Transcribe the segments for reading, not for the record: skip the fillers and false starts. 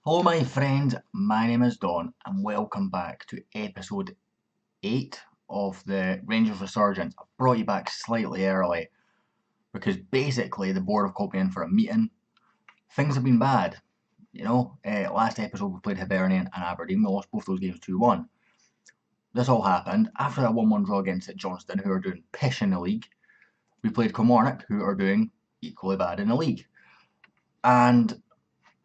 Hello my friends, my name is Don and welcome back to episode 8 of the Rangers Resurgence. I brought you back slightly early because basically the board have called me in for a meeting. Things have been bad, last episode we played Hibernian and Aberdeen, we lost both those games 2-1. This all happened after that 1-1 draw against St Johnstone, who are doing pish in the league. We played Kilmarnock, who are doing equally bad in the league. And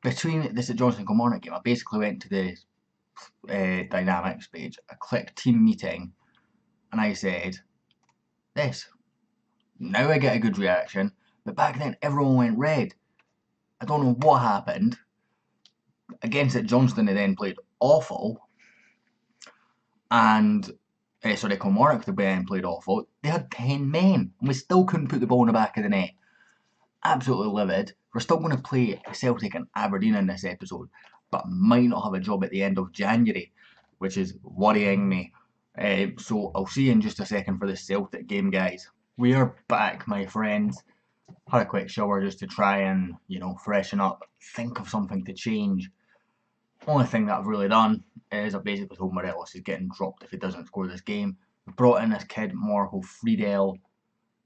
between the St Johnstone and Kilmarnock game, I basically went to the dynamics page. I clicked team meeting and I said this. Now I get a good reaction, but back then everyone went red. I don't know what happened. Against St Johnstone they then played awful, and Kilmarnock they then played awful. They had 10 men and we still couldn't put the ball in the back of the net. Absolutely livid. We're still going to play Celtic and Aberdeen in this episode, but might not have a job at the end of January, which is worrying me. So I'll see you in just a second for the Celtic game, guys. We are back, my friends. Had a quick shower just to try and, freshen up, think of something to change. Only thing that I've really done is I've basically told Morelos is getting dropped if he doesn't score this game. We brought in this kid, Marco Friedel,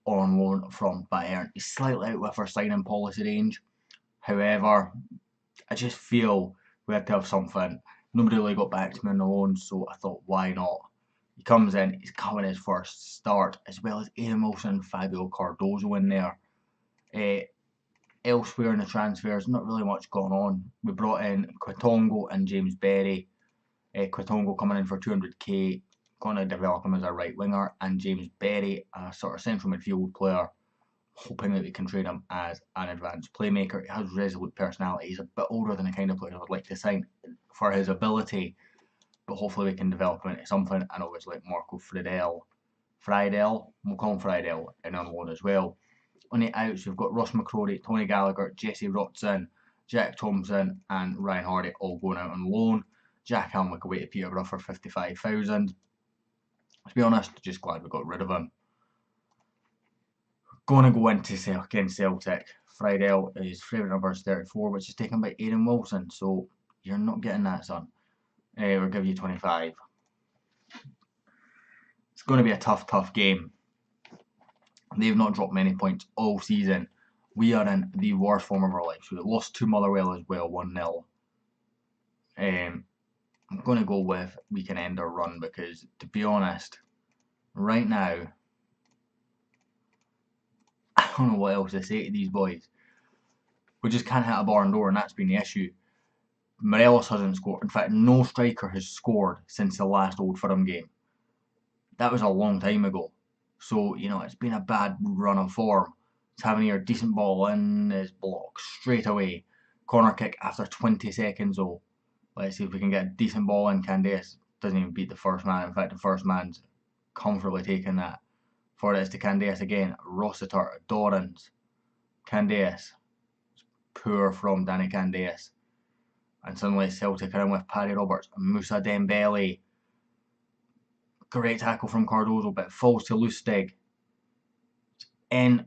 on loan from Bayern. He's slightly out with our signing policy range. However, I just feel we had to have something. Nobody really got back to me on the loan, so I thought, why not? He comes in, he's coming his first start, as well as Aidan Wilson and Fabio Cardozo in there. Elsewhere in the transfers, not really much going on. We brought in Quitongo and James Berry. Quitongo coming in for 200k, going to develop him as a right winger, and James Berry, a sort of central midfield player, hoping that we can train him as an advanced playmaker. He has resolute personality. He's a bit older than the kind of player I would like to sign for his ability, but hopefully we can develop him into something. And obviously Marco Friedel, we'll call him Friedel, in on loan as well. On the outs, we've got Ross McCrory, Tony Gallagher, Jesse Rotson, Jack Thompson, and Ryan Hardy all going out on loan. Jack Helmick away to Peterborough for 55,000. To be honest, just glad we got rid of him. Going to go into against Celtic. Friedel, his favourite number is 34, which is taken by Aidan Wilson, so you're not getting that, son. We'll give you 25. It's going to be a tough game. They've not dropped many points all season. We are in the worst form of our lives. We lost to Motherwell as well, 1-0. I'm going to go with we can end our run because, to be honest, right now, I don't know what else to say to these boys. We just can't hit a barn door, and that's been the issue. Morelos hasn't scored. In fact, no striker has scored since the last Old Firm game. That was a long time ago. So, it's been a bad run of form. It's having here a decent ball in, is blocked straight away. Corner kick after 20 seconds though. Let's see if we can get a decent ball in. Candace doesn't even beat the first man. In fact, the first man's comfortably taking that. For it is to Candace again. Rossiter, Dorrans, Candace. Poor from Danny Candace. And suddenly Celtic are in with Paddy Roberts, Moussa Dembele. Great tackle from Cardozo, but falls to Lustig. And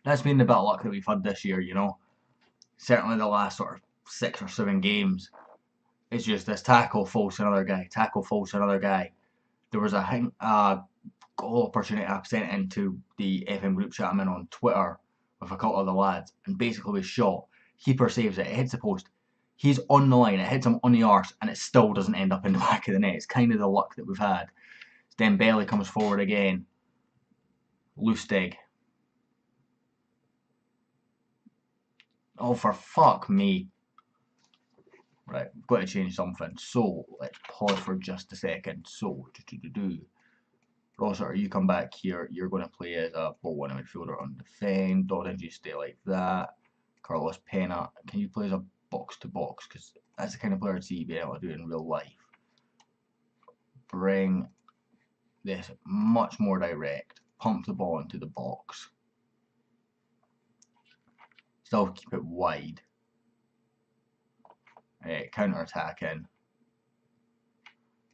that's been the bit of luck that we've had this year, Certainly the last sort of 6 or 7 games. It's just this tackle falls to another guy, tackle falls to another guy. There was a goal opportunity I sent into the FM group chat I'm in on Twitter with a couple of the lads, and basically we shot. Keeper saves it, it hits the post. He's on the line, it hits him on the arse, and it still doesn't end up in the back of the net. It's kind of the luck that we've had. Dembele comes forward again. Lustig. Oh, for fuck me. Right, we've got to change something. So, let's pause for just a second. So, Rossiter, you come back here. You're going to play as a ball winning midfielder on defend. Dorrans, you stay like that. Carlos Pena, can you play as a box to box? Because that's the kind of player I'd see you being able to do in real life. Bring this much more direct. Pump the ball into the box. Still keep it wide. Counter attacking.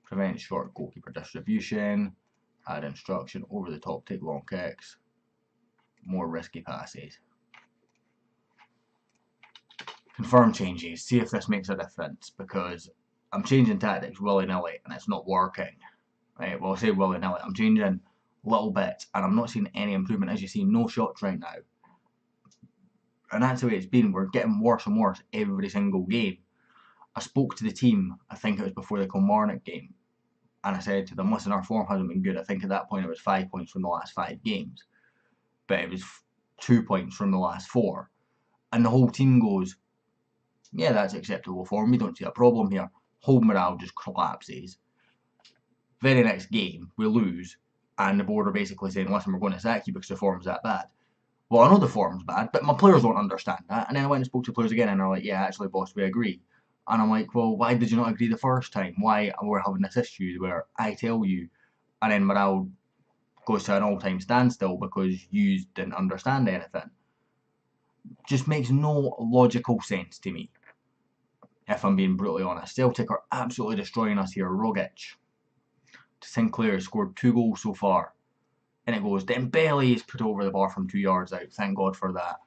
Prevent short goalkeeper distribution. Add instruction. Over the top, take long kicks. More risky passes. confirm changes, see if this makes a difference, because I'm changing tactics willy-nilly and it's not working. Right, well, I say willy-nilly, I'm changing little bits and I'm not seeing any improvement. As you see, no shots right now. And that's the way it's been. We're getting worse and worse every single game. I spoke to the team, I think it was before the Kilmarnock game, and I said to them, listen, our form hasn't been good. I think at that point it was 5 points from the last 5 games, but it was 2 points from the last 4. And the whole team goes, yeah, that's acceptable form. We don't see a problem here. Whole morale just collapses. Very next game, we lose, and the board are basically saying, listen, we're going to sack you because the form's that bad. Well, I know the form's bad, but my players don't understand that. And then I went and spoke to players again, and they're like, yeah, actually, boss, we agree. And I'm like, well, why did you not agree the first time? Why we're having this issue where I tell you, and then morale goes to an all-time standstill because you didn't understand anything? Just makes no logical sense to me, if I'm being brutally honest. Celtic are absolutely destroying us here. Rogic to Sinclair has scored 2 goals so far. And it goes, Dembele's put over the bar from 2 yards out. Thank God for that.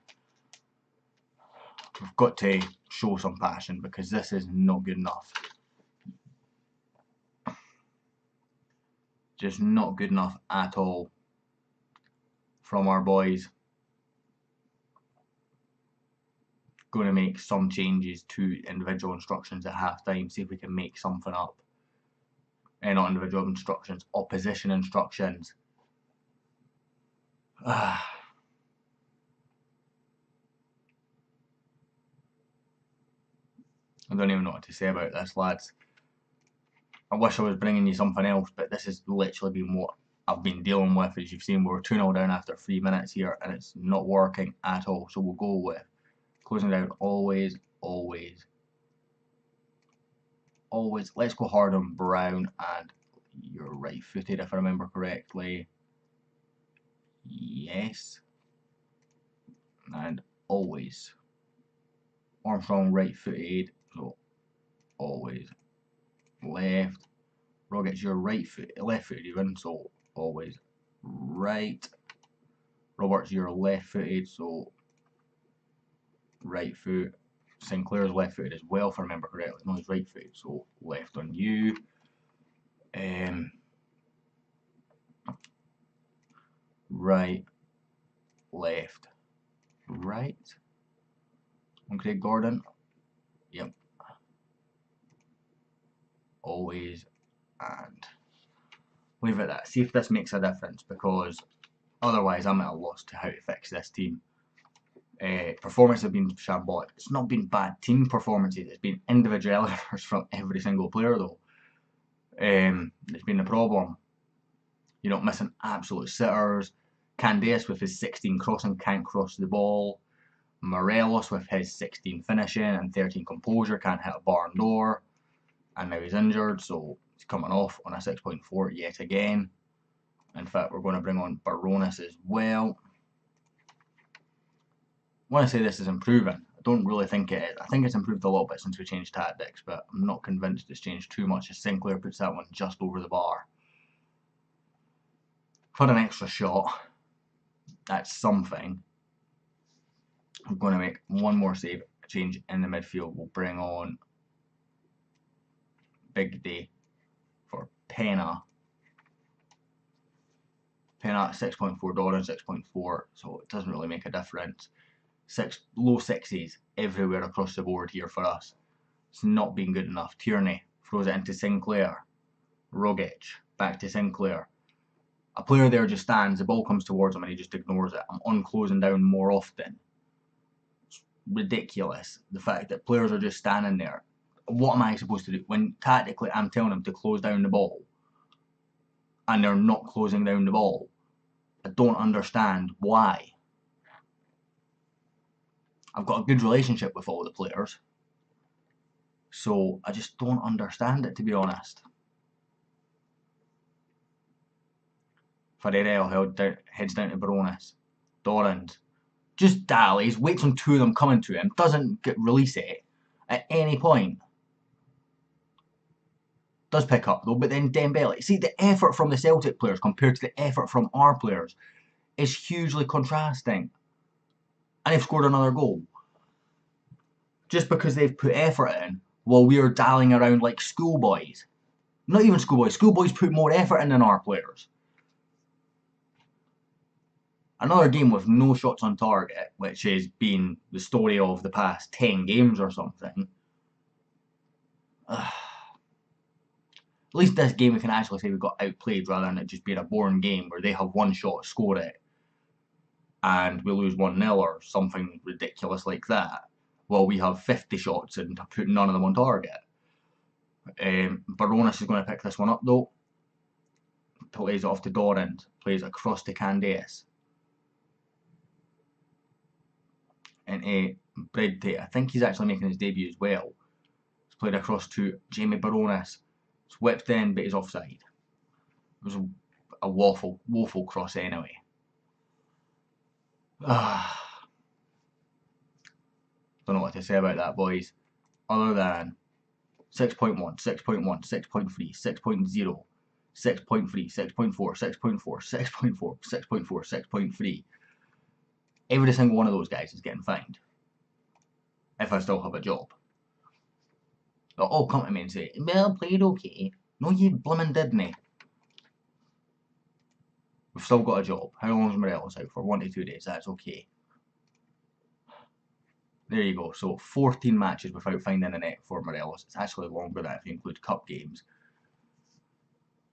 We've got to show some passion because this is not good enough. Just not good enough at all from our boys. Going to make some changes to individual instructions at half time. See if we can make something up. Not individual instructions, opposition instructions. I don't even know what to say about this, lads. I wish I was bringing you something else, but this has literally been what I've been dealing with. As you've seen, we're 2-0 down after 3 minutes here, and it's not working at all. So we'll go with closing down always, always, always. Let's go hard on Brown, and you're right-footed if I remember correctly. Yes. And always. Armstrong right-footed, so always left. Rogic, you're left-footed even, so always right. Roberts, you're left-footed, so right foot. Sinclair's left-footed as well, if I remember correctly. No, he's right-footed, so left on you. Right, left, right. On Craig Gordon. Yep. Always and leave it at that. See if this makes a difference, because otherwise I'm at a loss to how to fix this team. Performances have been shambolic. It's not been bad team performances, it's been individual errors from every single player though. It's been the problem. You're not missing absolute sitters. Candeas with his 16 crossing can't cross the ball. Morelos with his 16 finishing and 13 composure can't hit a barn door. And now he's injured, so he's coming off on a 6.4 yet again. In fact, we're going to bring on Baronis as well. When I say this is improving, I don't really think it is. I think it's improved a little bit since we changed tactics, but I'm not convinced it's changed too much as Sinclair puts that one just over the bar. For an extra shot, that's something. I'm going to make one more save change in the midfield. We'll bring on Big Day for Pena. Pena at 6.4, Doran 6.4, so it doesn't really make a difference. Low 60s everywhere across the board here for us. It's not been good enough. Tierney throws it into Sinclair. Rogic back to Sinclair. A player there just stands, the ball comes towards him and he just ignores it. I'm on closing down more often. It's ridiculous, the fact that players are just standing there. What am I supposed to do when tactically I'm telling them to close down the ball and they're not closing down the ball? I don't understand why. I've got a good relationship with all the players, so I just don't understand it, to be honest. Ferreira heads down to Baronis. Dorrans just dallies, waits on 2 of them coming to him, doesn't release it at any point. Does pick up though, but then Dembele. See, the effort from the Celtic players compared to the effort from our players is hugely contrasting. And they've scored another goal. just because they've put effort in, while we are dallying around like schoolboys. Not even schoolboys. Schoolboys put more effort in than our players. Another game with no shots on target, which has been the story of the past 10 games or something. At least this game we can actually say we got outplayed rather than it just being a boring game where they have one shot, score it, and we lose 1-0 or something ridiculous like that, while we have 50 shots and put none of them on target. Baronis is going to pick this one up though. Plays it off to Dorrand, plays across to Candace. Into Bredte. I think he's actually making his debut as well. It's played across to Jamie Baronis. It's whipped in, but he's offside. It was a woeful cross anyway. Don't know what to say about that, boys. Other than 6.1, 6.1, 6.3, 6.0, 6.3, 6.4, 6.4, 6.4, 6.4, 6.3. Every single one of those guys is getting fined. If I still have a job. They'll all come to me and say, well, played okay. No, you blimmin' didn't. We've still got a job. How long is Morelos out for? 1 to 2 days. That's okay. There you go. So 14 matches without finding a net for Morelos. It's actually longer than if you include cup games.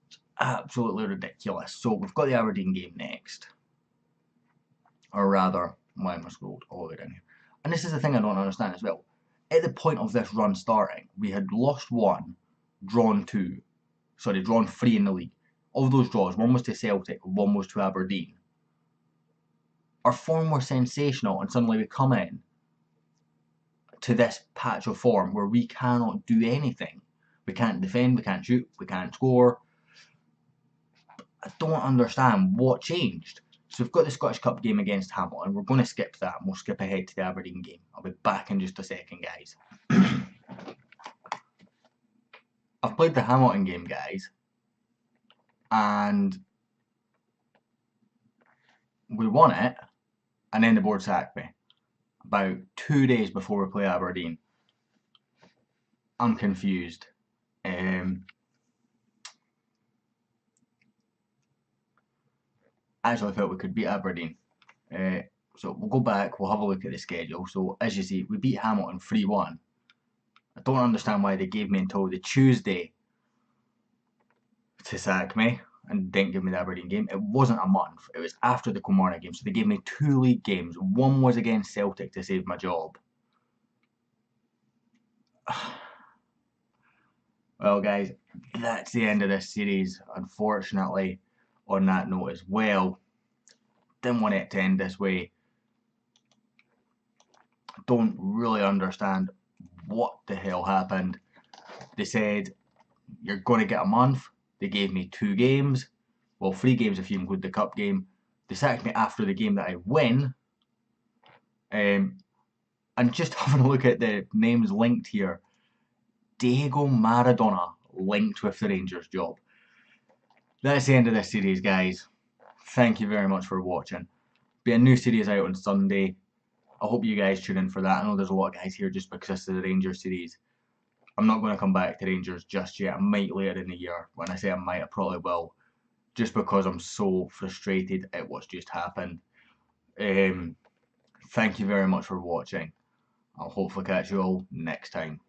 It's absolutely ridiculous. So we've got the Aberdeen game next. Or rather, why am I scrolled all the way down here? And this is the thing I don't understand as well. At the point of this run starting, we had lost 1, drawn 3 in the league. Of those draws, 1 was to Celtic, 1 was to Aberdeen. Our form was sensational, and suddenly we come in to this patch of form where we cannot do anything. We can't defend, we can't shoot, we can't score. I don't understand what changed. So we've got the Scottish Cup game against Hamilton. We're going to skip that and we'll skip ahead to the Aberdeen game. I'll be back in just a second, guys. I've played the Hamilton game, guys, and we won it, and then the board sacked me about 2 days before we play Aberdeen. I'm confused. I actually thought we could beat Aberdeen. So we'll go back, we'll have a look at the schedule. So as you see, we beat Hamilton 3-1. I don't understand why they gave me until the Tuesday to sack me and didn't give me the Aberdeen game. It wasn't a month, it was after the Kilmarnock game. So they gave me 2 league games. 1 was against Celtic to save my job. Well guys, that's the end of this series, unfortunately. On that note as well, didn't want it to end this way. Don't really understand what the hell happened. They said you're going to get a month. They gave me 2 games, well 3 games if you include the cup game. They sacked me after the game that I win. And just having a look at the names linked here, Diego Maradona linked with the Rangers job. That's the end of this series, guys. Thank you very much for watching. Be a new series out on Sunday. I hope you guys tune in for that. I know there's a lot of guys here just because this is the Rangers series. I'm not going to come back to Rangers just yet. I might later in the year. When I say I might, I probably will. Just because I'm so frustrated at what's just happened. Thank you very much for watching. I'll hopefully catch you all next time.